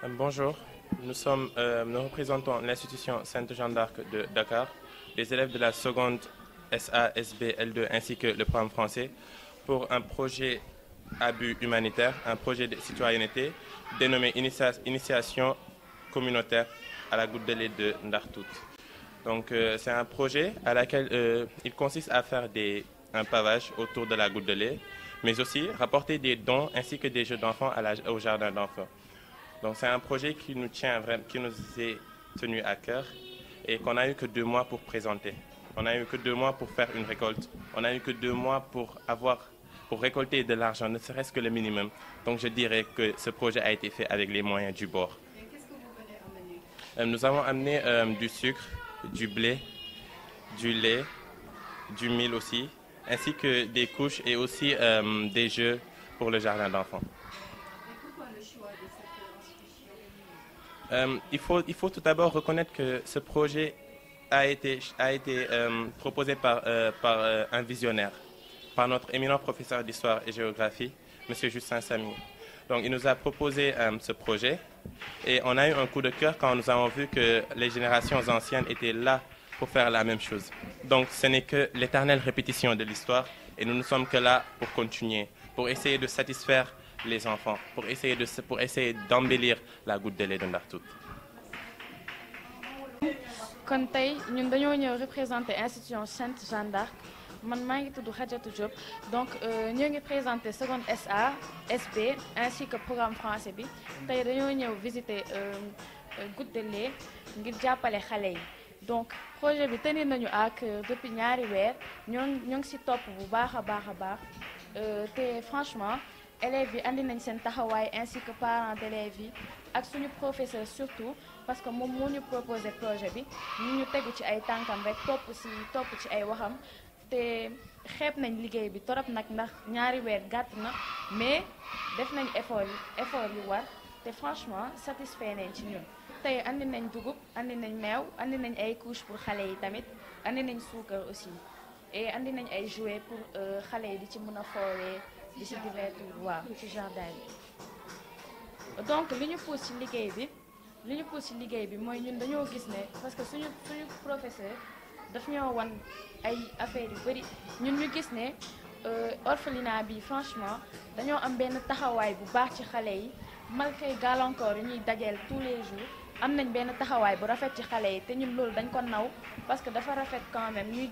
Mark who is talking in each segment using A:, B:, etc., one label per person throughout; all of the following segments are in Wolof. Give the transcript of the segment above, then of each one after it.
A: Bonjour, nous représentons l'institution Sainte Jeanne d'Arc de Dakar, les élèves de la seconde SA, SB, L2 ainsi que le programme français pour un projet à but humanitaire, un projet de citoyenneté dénommé Initiation communautaire à la goutte de lait de Ndartout. Donc c'est un projet à laquelle il consiste à faire un pavage autour de la goutte de lait, mais aussi rapporter des dons ainsi que des jeux d'enfants au jardin d'enfants. Donc c'est un projet qui nous est tenu à cœur et qu'on n'a eu que 2 mois pour présenter. On n'a eu que 2 mois pour faire une récolte. On n'a eu que 2 mois pour récolter de l'argent, ne serait-ce que le minimum. Donc je dirais que ce projet a été fait avec les moyens du bord.
B: Et qu'est-ce que vous venez amener?
A: Nous avons amené du sucre, du blé, du lait, du mil aussi, ainsi que des couches et aussi des jeux pour le jardin d'enfants. Il faut tout d'abord reconnaître que ce projet a été proposé par un visionnaire, par notre éminent professeur d'histoire et géographie, M. Justin Samy. Donc il nous a proposé ce projet et on a eu un coup de cœur quand nous avons vu que les générations anciennes étaient là pour faire la même chose. Donc ce n'est que l'éternelle répétition de l'histoire et nous ne sommes que là pour continuer, pour essayer de satisfaire les enfants, pour essayer d'embellir la goutte de lait de Ndartout.
C: kon tey ñun dañoo ñëw représenter institution Sainte Jeanne d'Arc man maa ngi tudd Khadijatou Diop donc ñoo ngi présenter seconde SA SB ainsi que programme français bi tey dañoo ñëw visiter goutte de lait ngir jàppale xale yi donc projet bi tenir nañu ak depuis ñaari weer ñoo ngi ci topp bu baax a baax te franchement élèves yi andi nañ seen taxawaay ainsi que parents d'élèves yi ak suñu professeur surtout parce que moom moo ñu proposé projet bi ñu tegu ci ay tànkam rek topp ci ay waxam te xeeb nañ liggéey bi torop nag ndax ñaari weer gàtt na mais def nañ effort yu war te franchement satisfait nañ ci ñun tey andi nañ dugub andi nañ meew andi nañ ay couches pour xale yi tamit andi nañ suukar aussi et andi nañ ay jouets pour xale yi di ci mën a foowee di ci divertir waaw ci jardin bi donc li ñu pousse ci liggéey bi mooy ñun dañoo gis ne parce que suñu professeur daf ñoo wan ay affaires yu bari ñun ñu gis ne orphelinat bi franchement dañoo am benn taxawaay bu baax ci xale yi malgré gàllankoor yi ñuy dajeel tous les jours am nañ benn taxawaay bu rafet ci xale yi te ñun loolu dañ ko naw parce que dafa rafet quand même ñuy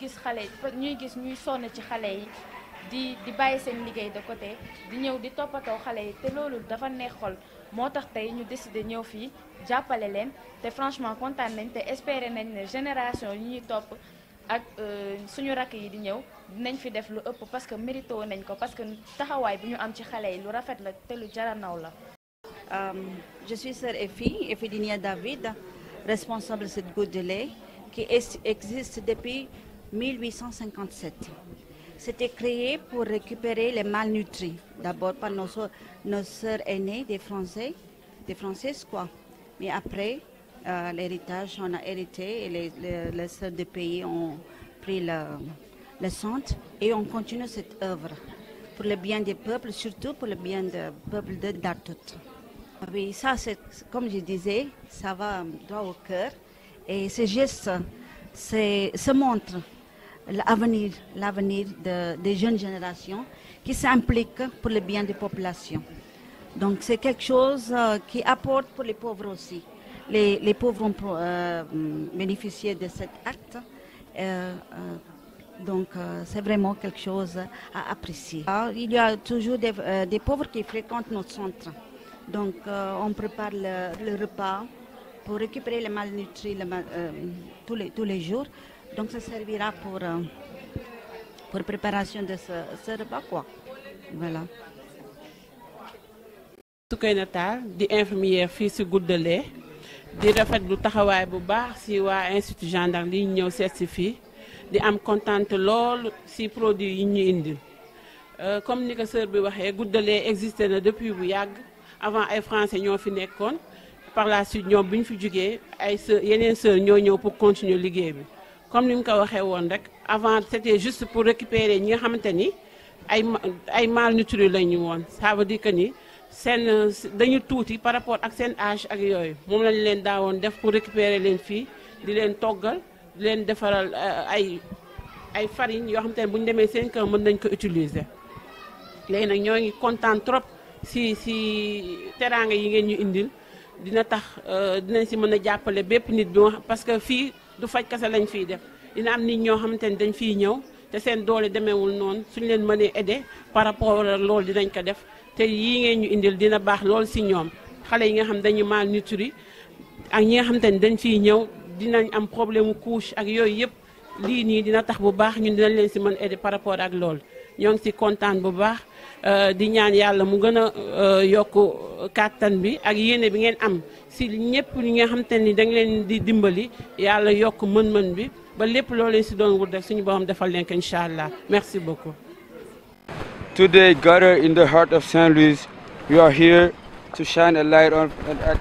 C: gis ñuy sonn ci xale yi di bàyyi seen liggéey de côté di ñëw di toppatoo xale yi te loolu dafa neex xol moo tax tey ñu décidé ñëw fii jàppale leen te franchement kontaan nañ te espérer nañ ne génération yi ñuy topp ak suñu rakk yi di ñëw dinañ fi def lu ëpp parce que mérito nañ ko parce que taxawaay bi ñu am ci xale yi lu rafet la te lu jara naw la.
D: Je suis sœur Ephidinia David, responsable de cette goutte de lait qui existe depuis 1857. C'était créé pour récupérer les malnutris, d'abord par nos sœurs aînées des Françaises quoi. Mais après, l'héritage, on a hérité et les sœurs des pays ont pris le centre et on continue cette œuvre pour le bien des peuples, surtout pour le bien du peuple de Ndartout. Oui, ça, c'est, comme je disais, ça va droit au cœur et ces gestes se montrent l'avenir des jeunes générations qui s'impliquent pour le bien des populations. Donc c'est quelque chose qui apporte pour les pauvres aussi. Les pauvres ont bénéficié de cet acte. Donc c'est vraiment quelque chose à apprécier. Alors, il y a toujours des pauvres qui fréquentent notre centre. Donc on prépare le repas pour récupérer les malnutris tous les jours. Donc ça servira pour préparation de ce repas quoi. Voilà.
E: Soukeyna Tall di infirmière fii ci goutte de lait di rafetlu taxawaay bu baax ci waa institut Jeanne d'Arc li ñëw seet ci fii di am contente lool ci produit yi ñu indil comme ni ko sœur bi waxee goutte de lait existé na depuis bu yàgg avant ay français ñoo fi nekkoon par la suite ñoom bu ñu fi jógee ay sœur yeneen sœur ñoo ñëw pour continuer liggéey bi comme ni mu ko waxee woon rek avant c'était juste pour récupérer ñi nga xamante ni ay malnutris lañu woon ça veut dire que ni dañu tuuti par rapport ak seen âge ak yooyu moom lañ leen daawoon def pour récupérer leen fii di leen toggal di leen defaral ay farine yoo xam te ne bu ñu demee seen kër mën nañ ko utiliser. léegi nag ñoo ngi kontaan trop si teraanga yi ngeen ñu indil dina tax dinañ si mën a jàppale bépp nit bi parce que fii du faj kese lañ fiy def dina am nit ñoo xamante ne dañ fiy ñëw te seen doole demeewul noonu suñ leen mënee aider par rapport ak loolu dinañ ko def te yii ngeen ñu indil dina baax lool si ñoom xale yi nga xam dañu malnutri ak ñi nga xamante ne dañ fiy ñëw dinañ am problème mu couche ak yooyu yëpp lii nii dina tax bu baax ñun dinañ leen si mën aider par rapport ak loolu ñoo ngi si kontaan bu baax di ñaan yàlla mu gën a yokk kàttan bi ak yéene bi ngeen am si ñëpp ñi nga xamante ni da nga leen di dimbali yàlla yokk mën-mën bi ba lépp loo leen si doon wut rek suñu borom defal leen ko incha allah merci beaucoup.
F: Today, gathered in the heart of St. Louis, we are here to shine a light on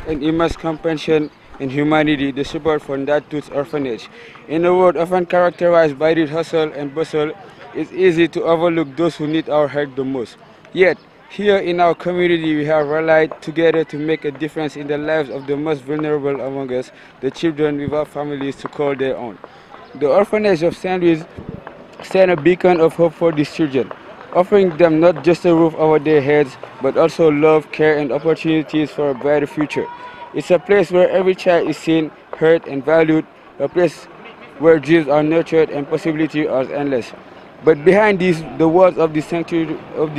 F: an immense compassion and humanity, the support for That Tooth Orphanage. In a world often characterized by the hustle and bustle, it's easy to overlook those who need our help the most. Yet, here in our community, we have rallied together to make a difference in the lives of the most vulnerable among us, the children without families to call their own. The orphanage of St. Louis stands a beacon of hope for these children, offering them not just a roof over their heads, but also love, care, and opportunities for a brighter future. It's a place where every child is seen, heard, and valued, a place where dreams are nurtured and possibilities are endless. But behind the walls of the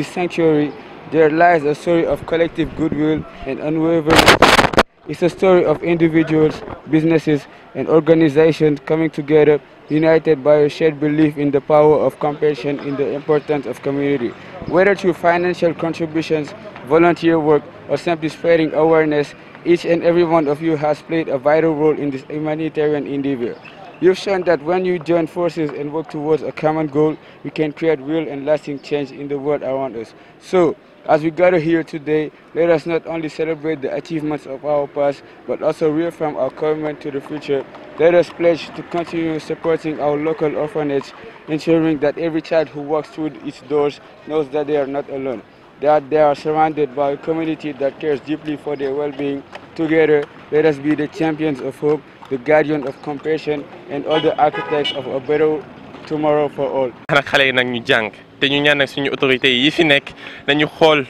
F: sanctuary, there lies a story of collective goodwill and unwavering support. It's a story of individuals, businesses, and organizations coming together, united by a shared belief in the power of compassion and the importance of community. Whether through financial contributions, volunteer work, or simply spreading awareness, each and every one of you has played a vital role in this humanitarian endeavor. You've shown that when you join forces and work towards a common goal, we can create real and lasting change in the world around us. So, as we gather here today, let us not only celebrate the achievements of our past, but also reaffirm our commitment to the future. Let us pledge to continue supporting our local orphanage, ensuring that every child who walks through its doors knows that they are not alone, that they are surrounded by a community that cares deeply for their well-being. Together, let us be the champions of hope, the guardian of compassion, and all the architects of a better tomorrow for all.
A: xale yi nag ñu jàng te ñu ñaan nag suñu autorités yi fi nekk nañu xool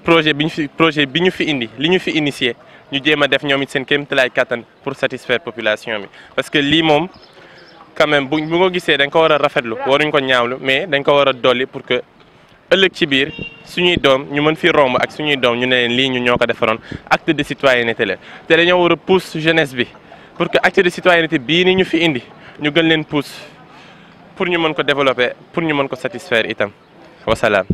A: projet bi ñu fi indi li ñu fi initié ñu jéem a def ñoom it seen kéemtalaay kattan pour satisfaire population bi parce que lii moom quand même bu ko gisee dañ ko war a rafetlu waruñ ko ñaawlu mais dañ ko war a dolli pour que ëllëg ci biir suñuy doom ñu mën fi romb ak suñuy doom ñu ne leen lii ñu ñoo ko defaroon acte de citoyenneté la te dañoo war a pousse jeunesse bi pour que acte de citoyenneté bii ni ñu fi indi ñu gën leen pousse pour ñu mën ko développer pour ñu mën ko satisfaire itam wasalaam.